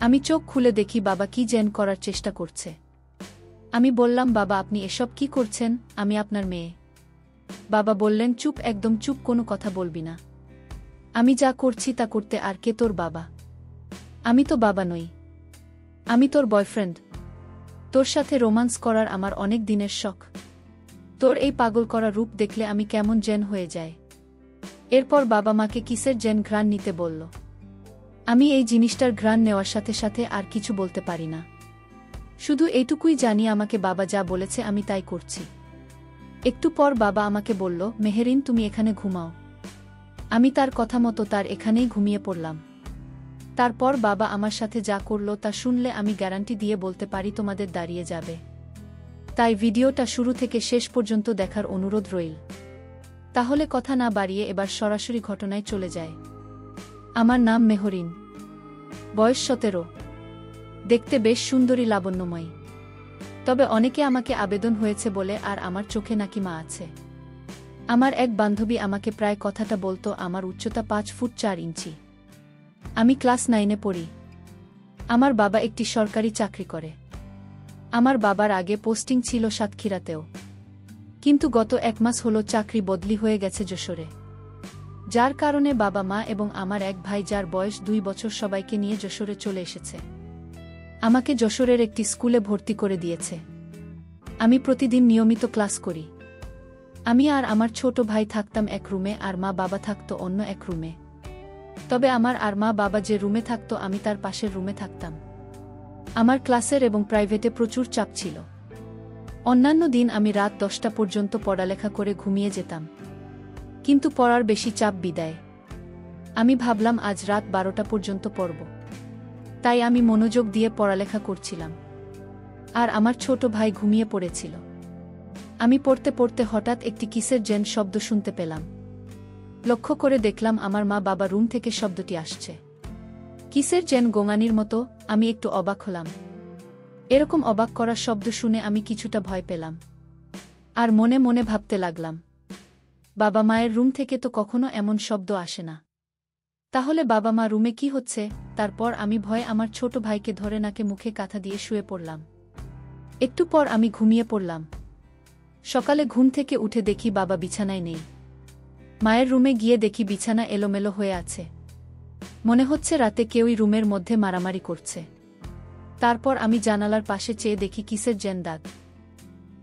আমি চোখ খুলে দেখি বাবা কি যেন করার চেষ্টা করছে। আমি বললাম, বাবা আপনি এসব কি করছেন, আমি আপনার মেয়ে। বাবা বললেন, চুপ, একদম চুপ, কোনো কথা বলবি না। আমি যা করছি তা করতে আর কে তোর বাবা? আমি তো বাবা নই, আমি তোর বয়ফ্রেন্ড। তোর সাথে রোমান্স করার আমার অনেক দিনের শখ। তোর এই পাগল করা রূপ দেখলে আমি কেমন যেন হয়ে যায়। এরপর বাবা মাকে কিসের যেন ঘ্রাণ নিতে বলল। আমি এই জিনিসটার ঘ্রাণ নেওয়ার সাথে সাথে আর কিছু বলতে পারি না। শুধু এইটুকুই জানি আমাকে বাবা যা বলেছে আমি তাই করছি। একটু পর বাবা আমাকে বলল, মেহেরিন তুমি এখানে ঘুমাও। আমি তার কথা মতো তার এখানেই ঘুমিয়ে পড়লাম। তারপর বাবা আমার সাথে যা করল তা শুনলে আমি গ্যারান্টি দিয়ে বলতে পারি তোমাদের দাঁড়িয়ে যাবে। তাই ভিডিওটা শুরু থেকে শেষ পর্যন্ত দেখার অনুরোধ রইল। তাহলে কথা না বাড়িয়ে এবার সরাসরি ঘটনায় চলে যায়। আমার নাম মেহরিন, বয়স 17। দেখতে বেশ সুন্দরী, লাবণ্যময়ী। তবে অনেকে আমাকে আবেদন হয়েছে বলে আর আমার চোখে নাকি মা আছে। আমার এক বান্ধবী আমাকে প্রায় কথাটা বলতো। আমার উচ্চতা 5 ফুট 4 ইঞ্চি। আমি ক্লাস 9-এ পড়ি। আমার বাবা একটি সরকারি চাকরি করে। আমার বাবার আগে পোস্টিং ছিল সাতক্ষীরাতেও, কিন্তু গত 1 মাস হলো চাকরি বদলি হয়ে গেছে যশোরে। যার কারণে বাবা মা এবং আমার এক ভাই যার বয়স 2 বছর সবাইকে নিয়ে যশোরে চলে এসেছে। আমাকে যশোরের একটি স্কুলে ভর্তি করে দিয়েছে। আমি প্রতিদিন নিয়মিত ক্লাস করি। আমি আর আমার ছোট ভাই থাকতাম এক রুমে, আর মা বাবা থাকতো অন্য এক রুমে। তবে আমার আর মা বাবা যে রুমে থাকতো আমি তার পাশের রুমে থাকতাম। আমার ক্লাসের এবং প্রাইভেটে প্রচুর চাপ ছিল। অন্যান্য দিন আমি রাত 10টা পর্যন্ত পড়ালেখা করে ঘুমিয়ে যেতাম, কিন্তু পড়ার বেশি চাপ বিদায় আমি ভাবলাম আজ রাত 12টা পর্যন্ত পড়ব। তাই আমি মনোযোগ দিয়ে পড়ালেখা করছিলাম, আর আমার ছোট ভাই ঘুমিয়ে পড়েছিল। আমি পড়তে পড়তে হঠাৎ একটি কিসের যেন শব্দ শুনতে পেলাম। লক্ষ্য করে দেখলাম আমার মা বাবা রুম থেকে শব্দটি আসছে। কিসের যেন গোঙানির মতো। আমি একটু অবাক হলাম। এরকম অবাক করার শব্দ শুনে আমি কিছুটা ভয় পেলাম, আর মনে মনে ভাবতে লাগলাম, বাবা মায়ের রুম থেকে তো কখনো এমন শব্দ আসে না। তাহলে বাবা মা রুমে কি হচ্ছে? তারপর আমি ভয়ে আমার ছোট ভাইকে ধরে নাকে মুখে কাঁথা দিয়ে শুয়ে পড়লাম। একটু পর আমি ঘুমিয়ে পড়লাম। সকালে ঘুম থেকে উঠে দেখি বাবা বিছানায় নেই। মায়ের রুমে গিয়ে দেখি বিছানা এলোমেলো হয়ে আছে। মনে হচ্ছে রাতে কেউই রুমের মধ্যে মারামারি করছে। তারপর আমি জানালার পাশে চেয়ে দেখি কিসের যেন দাগ।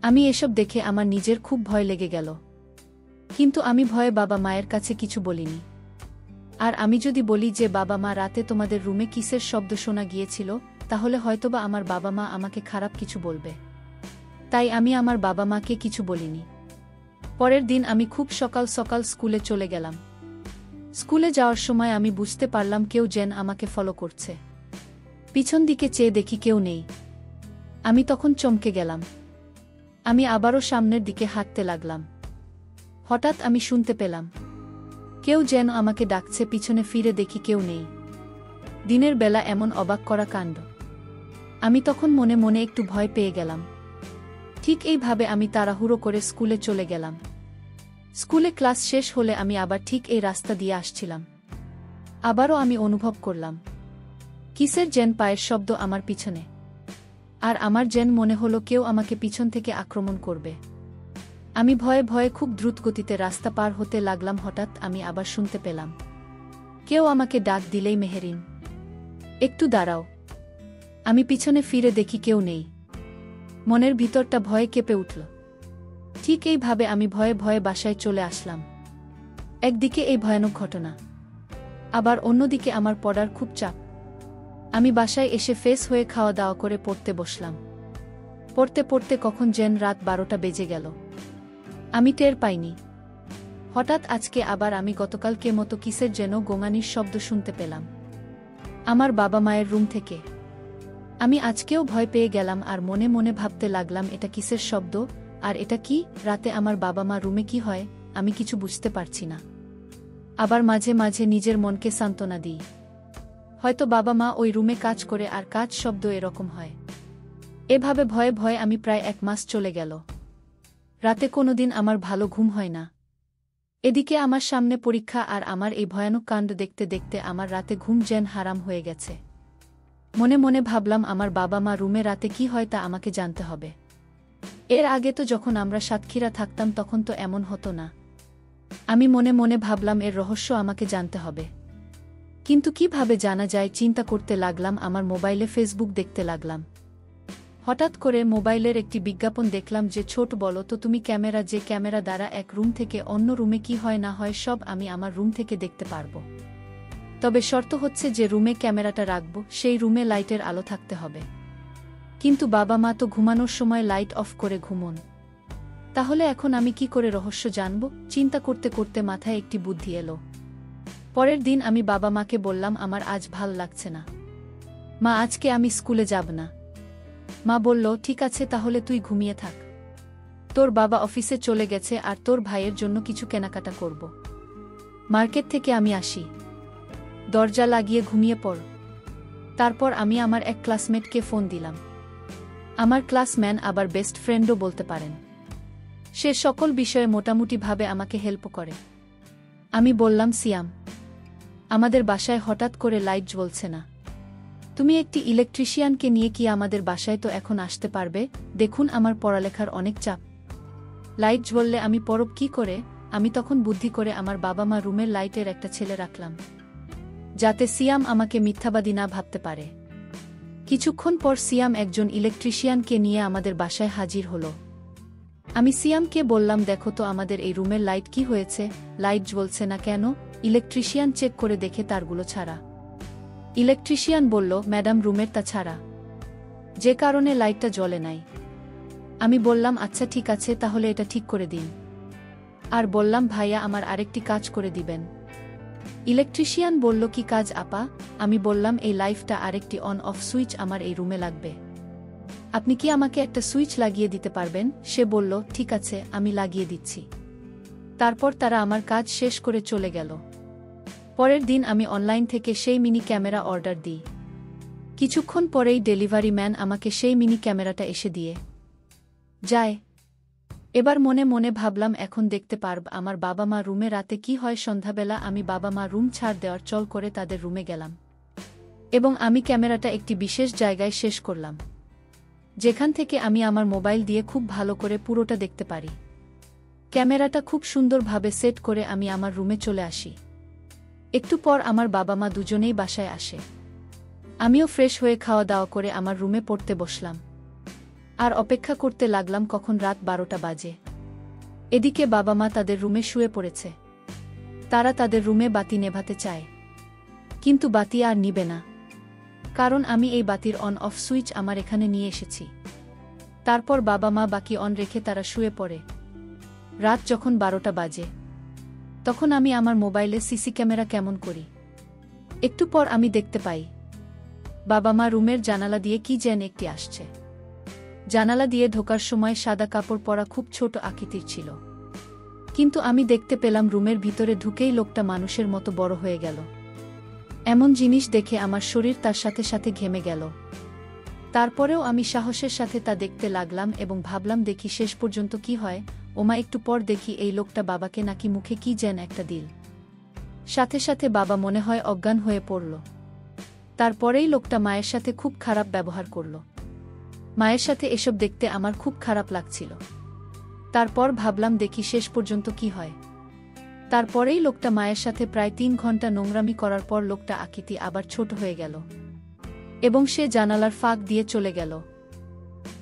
আমি এসব দেখে আমার নিজের খুব ভয় লেগে গেল, কিন্তু আমি ভয়ে বাবা মায়ের কাছে কিছু বলিনি। আর আমি যদি বলি যে বাবা মা রাতে তোমাদের রুমে কিসের শব্দ শোনা গিয়েছিল, তাহলে হয়তোবা আমার বাবা মা আমাকে খারাপ কিছু বলবে। তাই আমি আমার বাবা মাকে কিছু বলিনি। পরের দিন আমি খুব সকাল সকাল স্কুলে চলে গেলাম। স্কুলে যাওয়ার সময় আমি বুঝতে পারলাম কেউ যেন আমাকে ফলো করছে। পিছন দিকে চেয়ে দেখি কেউ নেই। আমি তখন চমকে গেলাম। আমি আবারও সামনের দিকে হাঁটতে লাগলাম। হঠাৎ আমি শুনতে পেলাম কেউ যেন আমাকে ডাকছে। পিছনে ফিরে দেখি কেউ নেই। দিনের বেলা এমন অবাক করা কাণ্ড। আমি তখন মনে মনে একটু ভয় পেয়ে গেলাম। ঠিক এইভাবে আমি তাড়াহুড়ো করে স্কুলে চলে গেলাম। স্কুলে ক্লাস শেষ হলে আমি আবার ঠিক এই রাস্তা দিয়ে আসছিলাম। আবারও আমি অনুভব করলাম কিসের যেন পায়ের শব্দ আমার পিছনে, আর আমার যেন মনে হলো কেউ আমাকে পিছন থেকে আক্রমণ করবে। আমি ভয়ে ভয়ে খুব দ্রুত গতিতে রাস্তা পার হতে লাগলাম। হঠাৎ আমি আবার শুনতে পেলাম কেউ আমাকে ডাক দিলেই, মেহেরিন, একটু দাঁড়াও। আমি পিছনে ফিরে দেখি কেউ নেই। মনের ভিতরটা ভয়ে কেঁপে উঠল। ঠিক এইভাবে আমি ভয়ে ভয়ে বাসায় চলে আসলাম। একদিকে এই ভয়ানক ঘটনা, আবার অন্যদিকে আমার পড়ার খুব চাপ। আমি বাসায় এসে ফ্রেশ হয়ে খাওয়া দাওয়া করে পড়তে বসলাম। পড়তে পড়তে কখন যেন রাত 12টা বেজে গেল। আমি টের পাইনি। হঠাৎ আজকে আবার আমি গতকালকে মতো কিসের যেন গোঙানির শব্দ শুনতে পেলাম আমার বাবা মায়ের রুম থেকে। আমি আজকেও ভয় পেয়ে গেলাম, আর মনে মনে ভাবতে লাগলাম এটা কিসের শব্দ, আর এটা কি? রাতে আমার বাবা মা রুমে কি হয় আমি কিছু বুঝতে পারছি না। আবার মাঝে মাঝে নিজের মনকে সান্ত্বনা দিই, হয়তো বাবা মা ওই রুমে কাজ করে আর কাজ শব্দ এরকম হয়। এভাবে ভয়ে ভয়ে আমি প্রায় 1 মাস চলে গেল। রাতে কোনোদিন আমার ভালো ঘুম হয় না। এদিকে আমার সামনে পরীক্ষা, আর আমার এই ভয়ানক কাণ্ড দেখতে দেখতে আমার রাতে ঘুম যেন হারাম হয়ে গেছে। মনে মনে ভাবলাম আমার বাবা মা রুমে রাতে কি হয় তা আমাকে জানতে হবে। এর আগে তো যখন আমরা সাতক্ষীরা থাকতাম তখন তো এমন হতো না। আমি মনে মনে ভাবলাম এর রহস্য আমাকে জানতে হবে। কিন্তু কিভাবে জানা যায় চিন্তা করতে লাগলাম। আমার মোবাইলে ফেসবুক দেখতে লাগলাম। হঠাৎ করে মোবাইলের একটি বিজ্ঞাপন দেখলাম যে ছোট বলো তো তুমি ক্যামেরা, যে ক্যামেরা দ্বারা এক রুম থেকে অন্য রুমে কি হয় না হয় সব আমি আমার রুম থেকে দেখতে পারবো। তবে শর্ত হচ্ছে যে রুমে ক্যামেরাটা রাখব সেই রুমে লাইটের আলো থাকতে হবে। কিন্তু বাবা মা তো ঘুমানোর সময় লাইট অফ করে ঘুমোন। তাহলে এখন আমি কি করে রহস্য জানব? চিন্তা করতে করতে মাথায় একটি বুদ্ধি এলো। পরের দিন আমি বাবা মাকে বললাম আমার আজ ভাল লাগছে না মা, আজকে আমি স্কুলে যাব না। মা বলল ঠিক আছে তাহলে তুই ঘুমিয়ে থাক। তোর বাবা অফিসে চলে গেছে আর তোর ভাইয়ের জন্য কিছু কেনাকাটা করব। মার্কেট থেকে আমি আসি, দরজা লাগিয়ে ঘুমিয়ে পড়। তারপর আমি আমার এক ক্লাসমেটকে ফোন দিলাম। আমার ক্লাসম্যান আবার বেস্ট ফ্রেন্ডও বলতে পারেন। সে সকল বিষয়ে মোটামুটিভাবে আমাকে হেল্প করে। আমি বললাম সিয়াম, আমাদের বাসায় হঠাৎ করে লাইট জ্বলছে না। তুমি একটি ইলেকট্রিশিয়ানকে নিয়ে কি আমাদের বাসায় তো এখন আসতে পারবে? দেখুন আমার পড়ালেখার অনেক চাপ। লাইট জ্বললে আমি পরব কি করে? আমি তখন বুদ্ধি করে আমার বাবা মা রুমের লাইটের একটা ছেলে রাখলাম, যাতে সিয়াম আমাকে মিথ্যাবাদী না ভাবতে পারে। কিছুক্ষণ পর সিয়াম একজন ইলেকট্রিশিয়ানকে নিয়ে আমাদের বাসায় হাজির হলো। আমি সিয়ামকে বললাম দেখো তো আমাদের এই রুমের লাইট কি হয়েছে, লাইট জ্বলছে না কেন? ইলেকট্রিশিয়ান চেক করে দেখে তারগুলো ছাড়া। ইলেকট্রিশিয়ান বলল ম্যাডাম রুমের তা ছাড়া, যে কারণে লাইটটা জ্বলে নাই। আমি বললাম আচ্ছা ঠিক আছে তাহলে এটা ঠিক করে দিন। আর বললাম ভাইয়া আমার আরেকটি কাজ করে দিবেন। ইলেকট্রিশিয়ান বলল কি কাজ আপা? আমি বললাম এই লাইটটা আরেকটি অন অফ সুইচ আমার এই রুমে লাগবে। আপনি কি আমাকে একটা সুইচ লাগিয়ে দিতে পারবেন? সে বলল ঠিক আছে আমি লাগিয়ে দিচ্ছি। তারপর তারা আমার কাজ শেষ করে চলে গেল। পরের দিন আমি অনলাইন থেকে সেই মিনি ক্যামেরা অর্ডার দিই। কিছুক্ষণ পরেই ডেলিভারি ম্যান আমাকে সেই মিনি ক্যামেরাটা এসে দিয়ে যায়। এবার মনে মনে ভাবলাম এখন দেখতে পারব আমার বাবা মা রুমে রাতে কি হয়। সন্ধ্যাবেলা আমি বাবা মা রুম ছাড় দেওয়ার চল করে তাদের রুমে গেলাম এবং আমি ক্যামেরাটা একটি বিশেষ জায়গায় শেষ করলাম, যেখান থেকে আমি আমার মোবাইল দিয়ে খুব ভালো করে পুরোটা দেখতে পারি। ক্যামেরাটা খুব সুন্দরভাবে সেট করে আমি আমার রুমে চলে আসি। একটু পর আমার বাবা মা দুজনেই বাসায় আসে। আমিও ফ্রেশ হয়ে খাওয়া দাওয়া করে আমার রুমে পড়তে বসলাম আর অপেক্ষা করতে লাগলাম কখন রাত 12টা বাজে। এদিকে বাবা মা তাদের রুমে শুয়ে পড়েছে। তারা তাদের রুমে বাতি নেভাতে চায়, কিন্তু বাতি আর নিবে না, কারণ আমি এই বাতির অন অফ সুইচ আমার এখানে নিয়ে এসেছি। তারপর বাবা মা বাকি অন রেখে তারা শুয়ে পড়ে। রাত যখন 12টা বাজে তখন আমি আমার মোবাইলে সিসি ক্যামেরা কেমন করি। একটু পর আমি দেখতে পাই বাবা মা রুমের জানালা দিয়ে কি যেন একটি আসছে। জানালা দিয়ে ঢোকার সময় সাদা কাপড় পরা খুব ছোট আকৃতির ছিল, কিন্তু আমি দেখতে পেলাম রুমের ভিতরে ঢুকেই লোকটা মানুষের মতো বড় হয়ে গেল। এমন জিনিস দেখে আমার শরীর তার সাথে সাথে ঘেমে গেল। তারপরেও আমি সাহসের সাথে তা দেখতে লাগলাম এবং ভাবলাম দেখি শেষ পর্যন্ত কি হয়। ওমা একটু পর দেখি এই লোকটা বাবাকে নাকি মুখে কি যেন একটা দিল। সাথে সাথে বাবা মনে হয় অজ্ঞান হয়ে পড়ল। তারপরেই লোকটা মায়ের সাথে খুব খারাপ ব্যবহার করল। মায়ের সাথে এসব দেখতে আমার খুব খারাপ লাগছিল। তারপর ভাবলাম দেখি শেষ পর্যন্ত কি হয়। তারপরেই লোকটা মায়ের সাথে প্রায় 3 ঘন্টা নোংরামি করার পর লোকটা আকৃতি আবার ছোট হয়ে গেল এবং সে জানালার ফাঁক দিয়ে চলে গেল।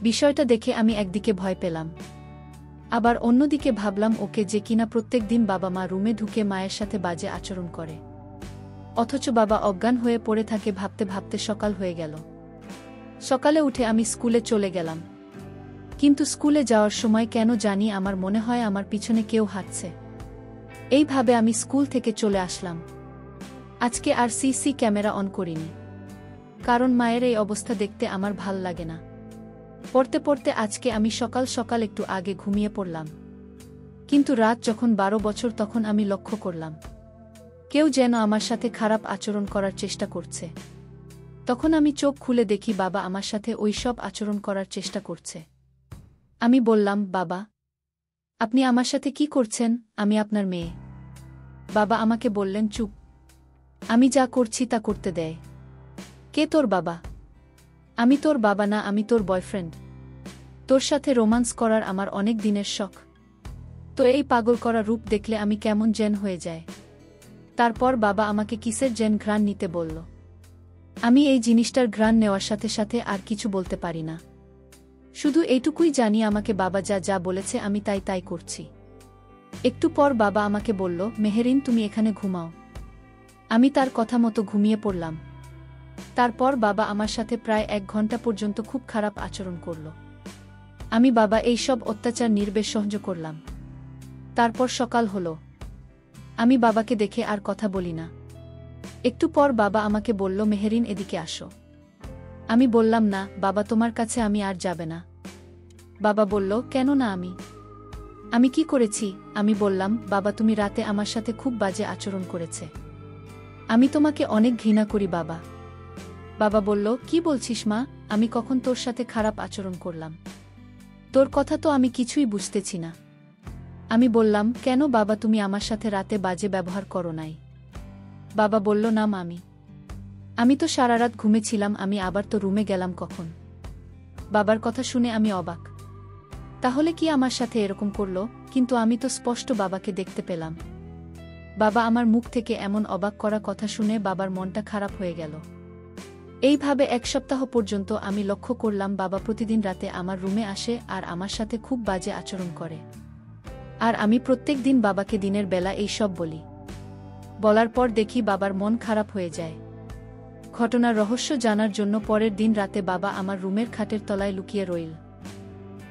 বিষয়টা দেখে আমি একদিকে ভয় পেলাম, আবার অন্যদিকে ভাবলাম ওকে যে কিনা প্রত্যেক দিন বাবা মা রুমে ঢুকে মায়ের সাথে বাজে আচরণ করে, অথচ বাবা অজ্ঞান হয়ে পড়ে থাকে। ভাবতে ভাবতে সকাল হয়ে গেল। সকালে উঠে আমি স্কুলে চলে গেলাম, কিন্তু স্কুলে যাওয়ার সময় কেন জানি আমার মনে হয় আমার পিছনে কেউ হাঁটছে। এইভাবে আমি স্কুল থেকে চলে আসলাম। আজকে আর সিসি ক্যামেরা অন করিনি, কারণ মায়ের এই অবস্থা দেখতে আমার ভাল লাগে না। পড়তে পড়তে আজকে আমি সকাল সকাল একটু আগে ঘুমিয়ে পড়লাম, কিন্তু রাত যখন 12 বছর তখন আমি লক্ষ্য করলাম কেউ যেন আমার সাথে খারাপ আচরণ করার চেষ্টা করছে। তখন আমি চোখ খুলে দেখি বাবা আমার সাথে ওই সব আচরণ করার চেষ্টা করছে। আমি বললাম বাবা, আপনি আমার সাথে কি করছেন? আমি আপনার মেয়ে। বাবা আমাকে বললেন চুপ, আমি যা করছি তা করতে দেয়। কে তোর বাবা? আমি তোর বাবা না, আমি তোর বয়ফ্রেন্ড। তোর সাথে রোমান্স করার আমার অনেক দিনের শখ। তো এই পাগল করা রূপ দেখলে আমি কেমন জেন হয়ে যায়। তারপর বাবা আমাকে কিসের জেন ঘ্রাণ নিতে বলল। আমি এই জিনিসটার ঘ্রাণ নেওয়ার সাথে সাথে আর কিছু বলতে পারি না। শুধু এইটুকুই জানি আমাকে বাবা যা যা বলেছে আমি তাই তাই করছি। একটু পর বাবা আমাকে বলল, মেহেরিন তুমি এখানে ঘুমাও। আমি তার কথা মতো ঘুমিয়ে পড়লাম। তারপর বাবা আমার সাথে প্রায় 1 ঘন্টা পর্যন্ত খুব খারাপ আচরণ করল। আমি বাবা এই সব অত্যাচার নির্বেশ সহ্য করলাম। তারপর সকাল হলো। আমি বাবাকে দেখে আর কথা বলি না। একটু পর বাবা আমাকে বলল, মেহেরিন এদিকে আসো। আমি বললাম, না বাবা, তোমার কাছে আমি আর যাবে না। বাবা বলল, কেন না? আমি কি করেছি? আমি বললাম, বাবা তুমি রাতে আমার সাথে খুব বাজে আচরণ করেছে। আমি তোমাকে অনেক ঘৃণা করি বাবা। বাবা বলল, কি বলছিস মা? আমি কখন তোর সাথে খারাপ আচরণ করলাম? তোর কথা তো আমি কিছুই বুঝতেছি না। আমি বললাম, কেন বাবা, তুমি আমার সাথে রাতে বাজে ব্যবহার করো নাই? বাবা বলল, না আমি তো সারা রাত ঘুমেছিলাম, আমি আবার তো রুমে গেলাম কখন? বাবার কথা শুনে আমি অবাক। তাহলে কি আমার সাথে এরকম করলো? কিন্তু আমি তো স্পষ্ট বাবাকে দেখতে পেলাম। বাবা আমার মুখ থেকে এমন অবাক করা কথা শুনে বাবার মনটা খারাপ হয়ে গেল। এইভাবে 1 সপ্তাহ পর্যন্ত আমি লক্ষ্য করলাম বাবা প্রতিদিন রাতে আমার রুমে আসে আর আমার সাথে খুব বাজে আচরণ করে। আর আমি প্রত্যেক দিন বাবাকে দিনের বেলা এই সব বলি। বলার পর দেখি বাবার মন খারাপ হয়ে যায়। ঘটনার রহস্য জানার জন্য পরের দিন রাতে বাবা আমার রুমের খাটের তলায় লুকিয়ে রইল।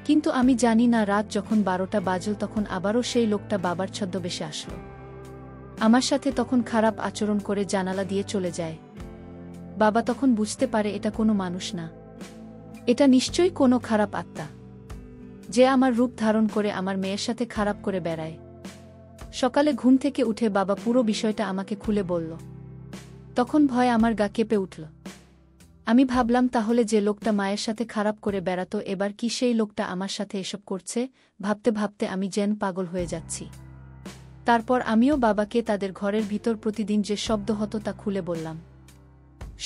কিন্তু আমি জানি না, রাত যখন 12টা বাজল তখন আবারও সেই লোকটা বাবার ছদ্মবেশে আসলো। আমার সাথে তখন খারাপ আচরণ করে জানালা দিয়ে চলে যায়। বাবা তখন বুঝতে পারে এটা কোনো মানুষ না, এটা নিশ্চয়ই কোনো খারাপ আত্মা, যে আমার রূপ ধারণ করে আমার মেয়ের সাথে খারাপ করে বেড়ায়। সকালে ঘুম থেকে উঠে বাবা পুরো বিষয়টা আমাকে খুলে বলল। তখন ভয় আমার গা কেঁপে উঠল। আমি ভাবলাম, তাহলে যে লোকটা মায়ের সাথে খারাপ করে বেড়াতো, এবার কি সেই লোকটা আমার সাথে এসব করছে? ভাবতে ভাবতে আমি যেন পাগল হয়ে যাচ্ছি। তারপর আমিও বাবাকে তাদের ঘরের ভিতর প্রতিদিন যে শব্দ হতো তা খুলে বললাম।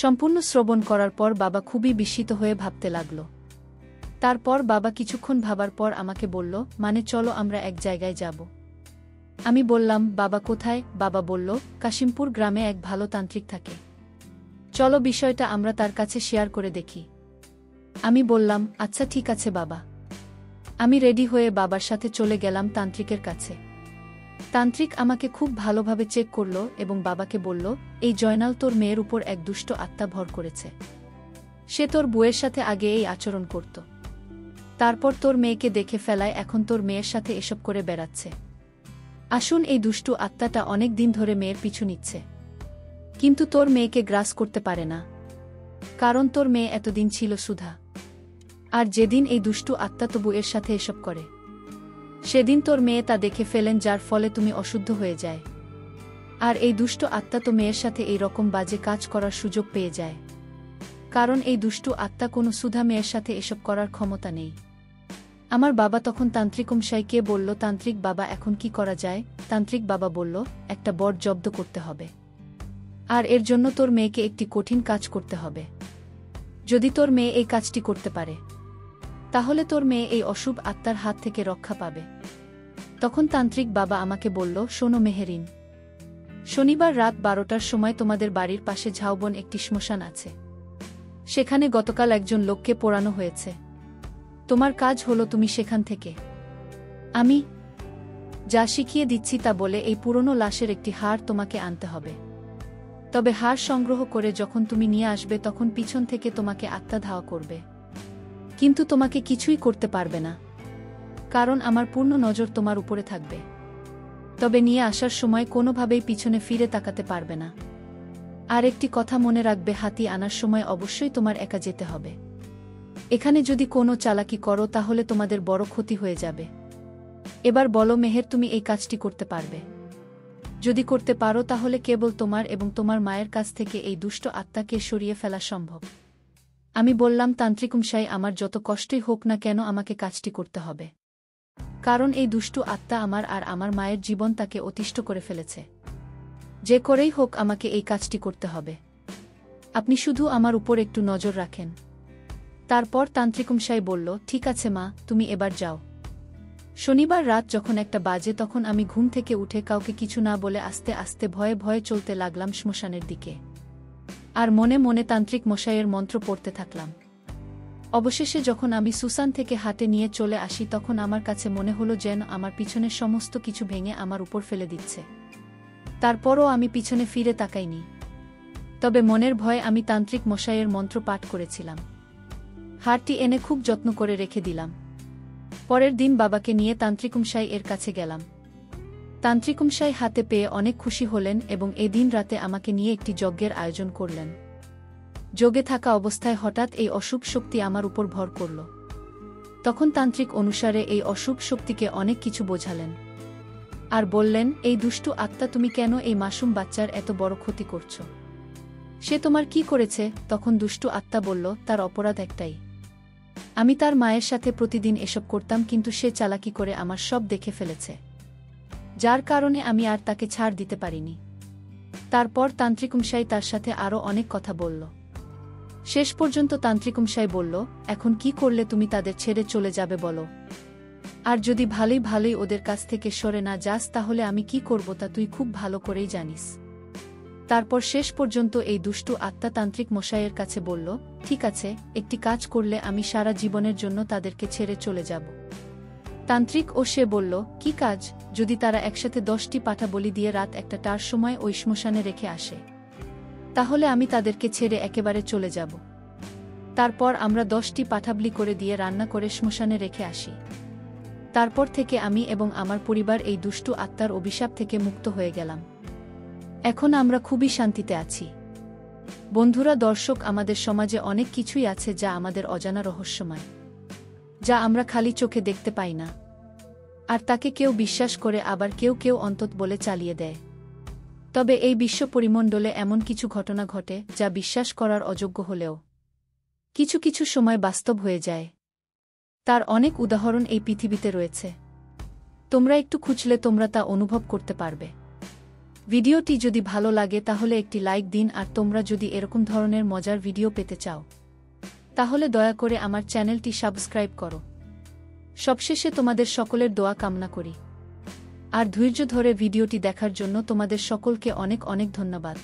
সম্পূর্ণ শ্রবণ করার পর বাবা খুবই বিস্মিত হয়ে ভাবতে লাগল। তারপর বাবা কিছুক্ষণ ভাবার পর আমাকে বলল, মানে চলো আমরা এক জায়গায় যাব। আমি বললাম, বাবা কোথায়? বাবা বলল, কাশিমপুর গ্রামে এক ভালো তান্ত্রিক থাকে, চলো বিষয়টা আমরা তার কাছে শেয়ার করে দেখি। আমি বললাম, আচ্ছা ঠিক আছে বাবা। আমি রেডি হয়ে বাবার সাথে চলে গেলাম তান্ত্রিকের কাছে। তান্ত্রিক আমাকে খুব ভালোভাবে চেক করল এবং বাবাকে বলল, এই জয়নাল তোর মেয়ের উপর এক দুষ্ট আত্মা ভর করেছে। সে তোর বউয়ের সাথে আগে এই আচরণ করত, তারপর তোর মেয়েকে দেখে ফেলায় এখন তোর মেয়ের সাথে এসব করে বেড়াচ্ছে। আসুন, এই দুষ্টু আত্মাটা অনেক দিন ধরে মেয়ের পিছু নিচ্ছে, কিন্তু তোর মেয়েকে গ্রাস করতে পারে না, কারণ তোর মেয়ে এতদিন ছিল সুধা। আর যেদিন এই দুষ্টু আত্মা তো বউয়ের সাথে এসব করে, সেদিন তোর মেয়ে তা দেখে ফেলেন, যার ফলে তুমি অশুদ্ধ হয়ে যায়। আর এই দুষ্ট আত্মা তো মেয়ের সাথে এই রকম বাজে কাজ করার সুযোগ পেয়ে যায়, কারণ এই দুষ্টু আত্মা কোনো সুধা মেয়ের সাথে এসব করার ক্ষমতা নেই। আমার বাবা তখন তান্ত্রিক মশাইকে বলল, তান্ত্রিক বাবা এখন কি করা যায়? তান্ত্রিক বাবা বলল, একটা বর জব্দ করতে হবে, আর এর জন্য তোর মেয়েকে একটি কঠিন কাজ করতে হবে। যদি তোর মেয়ে এই কাজটি করতে পারে, তাহলে তোর মেয়ে এই অশুভ আত্মার হাত থেকে রক্ষা পাবে। তখন তান্ত্রিক বাবা আমাকে বলল, শোনো মেহেরিন, শনিবার রাত 12টার সময় তোমাদের বাড়ির পাশে ঝাউবন একটি শ্মশান আছে, সেখানে গতকাল একজন লোককে পোড়ানো হয়েছে। তোমার কাজ হলো তুমি সেখান থেকে আমি যা শিখিয়ে দিচ্ছি তা বলে এই পুরনো লাশের একটি হাড় তোমাকে আনতে হবে। তবে হাড় সংগ্রহ করে যখন তুমি নিয়ে আসবে তখন পিছন থেকে তোমাকে আত্মা ধাওয়া করবে, কিন্তু তোমাকে কিছুই করতে পারবে না, কারণ আমার পূর্ণ নজর তোমার উপরে থাকবে। তবে নিয়ে আসার সময় কোনোভাবেই পিছনে ফিরে তাকাতে পারবে না। আর একটি কথা মনে রাখবে, হাতি আনার সময় অবশ্যই তোমার একা যেতে হবে। এখানে যদি কোনো চালাকি করো তাহলে তোমাদের বড় ক্ষতি হয়ে যাবে। এবার বলো মেহের, তুমি এই কাজটি করতে পারবে? যদি করতে পারো তাহলে কেবল তোমার এবং তোমার মায়ের কাছ থেকে এই দুষ্ট আত্মাকে সরিয়ে ফেলা সম্ভব। আমি বললাম, তান্ত্রিকমশাই, আমার যত কষ্টই হোক না কেন আমাকে কাজটি করতে হবে, কারণ এই দুষ্টু আত্মা আমার আর আমার মায়ের জীবন তাকে অতিষ্ঠ করে ফেলেছে। যে করেই হোক আমাকে এই কাজটি করতে হবে। আপনি শুধু আমার উপর একটু নজর রাখেন। তারপর তান্ত্রিকমশাই বলল, ঠিক আছে মা, তুমি এবার যাও। শনিবার রাত যখন 1টা বাজে তখন আমি ঘুম থেকে উঠে কাউকে কিছু না বলে আস্তে আস্তে ভয়ে ভয়ে চলতে লাগলাম শ্মশানের দিকে। আর মনে মনে তান্ত্রিক মশাইয়ের মন্ত্র পড়তে থাকলাম। অবশেষে যখন আমি সুসান থেকে হাটে নিয়ে চলে আসি তখন আমার কাছে মনে হলো যেন আমার পিছনের সমস্ত কিছু ভেঙে আমার উপর ফেলে দিচ্ছে। তারপরও আমি পিছনে ফিরে তাকাইনি। তবে মনের ভয়ে আমি তান্ত্রিক মশাইয়ের মন্ত্র পাঠ করেছিলাম। হারটি এনে খুব যত্ন করে রেখে দিলাম। পরের দিন বাবাকে নিয়ে তান্ত্রিকমশাই এর কাছে গেলাম। তান্ত্রিকমশাই হাতে পেয়ে অনেক খুশি হলেন এবং এদিন রাতে আমাকে নিয়ে একটি যজ্ঞের আয়োজন করলেন। যোগে থাকা অবস্থায় হঠাৎ এই অশুভ শক্তি আমার উপর ভর করল। তখন তান্ত্রিক অনুসারে এই অশুভ শক্তিকে অনেক কিছু বোঝালেন আর বললেন, এই দুষ্টু আত্মা, তুমি কেন এই মাসুম বাচ্চার এত বড় ক্ষতি করছ? সে তোমার কি করেছে? তখন দুষ্টু আত্মা বলল, তার অপরাধ একটাই, আমি তার মায়ের সাথে প্রতিদিন এসব করতাম, কিন্তু সে চালাকি করে আমার সব দেখে ফেলেছে, যার কারণে আমি আর তাকে ছাড় দিতে পারিনি। তারপর তান্ত্রিকমশাই তার সাথে আরও অনেক কথা বলল। শেষ পর্যন্ত তান্ত্রিকমশাই বলল, এখন কি করলে তুমি তাদের ছেড়ে চলে যাবে বলো? আর যদি ভালোই ভালোই ওদের কাছ থেকে সরে না যাস তাহলে আমি কি করব তা তুই খুব ভালো করেই জানিস। তারপর শেষ পর্যন্ত এই দুষ্টু আত্মা তান্ত্রিক মশাইয়ের কাছে বলল, ঠিক আছে, একটি কাজ করলে আমি সারা জীবনের জন্য তাদেরকে ছেড়ে চলে যাব। তান্ত্রিক ও সে বলল, কি কাজ? যদি তারা একসাথে 10টি পাঠা বলি দিয়ে রাত 1টার সময় ওই শ্মশানে রেখে আসে, তাহলে আমি তাদেরকে ছেড়ে একেবারে চলে যাব। তারপর আমরা 10টি পাঠাবলি করে দিয়ে রান্না করে শ্মশানে রেখে আসি। তারপর থেকে আমি এবং আমার পরিবার এই দুষ্টু আত্মার অভিশাপ থেকে মুক্ত হয়ে গেলাম। এখন আমরা খুবই শান্তিতে আছি। বন্ধুরা, দর্শক, আমাদের সমাজে অনেক কিছুই আছে যা আমাদের অজানা রহস্যময়, যা আমরা খালি চোখে দেখতে পাই না, আর তাকে কেউ বিশ্বাস করে, আবার কেউ কেউ অন্তত বলে চালিয়ে দেয়। তবে এই বিশ্ব পরিমণ্ডলে এমন কিছু ঘটনা ঘটে যা বিশ্বাস করার অযোগ্য হলেও কিছু কিছু সময় বাস্তব হয়ে যায়। তার অনেক উদাহরণ এই পৃথিবীতে রয়েছে। তোমরা একটু খুঁজলে তোমরা তা অনুভব করতে পারবে। ভিডিওটি যদি ভালো লাগে তাহলে একটি লাইক দিন, আর তোমরা যদি এরকম ধরনের মজার ভিডিও পেতে চাও তাহলে দয়া করে আমার চ্যানেলটি সাবস্ক্রাইব করো। সবশেষে তোমাদের সকলের দোয়া কামনা করি। আর ধৈর্য ধরে ভিডিওটি দেখার জন্য তোমাদের সকলকে অনেক অনেক ধন্যবাদ।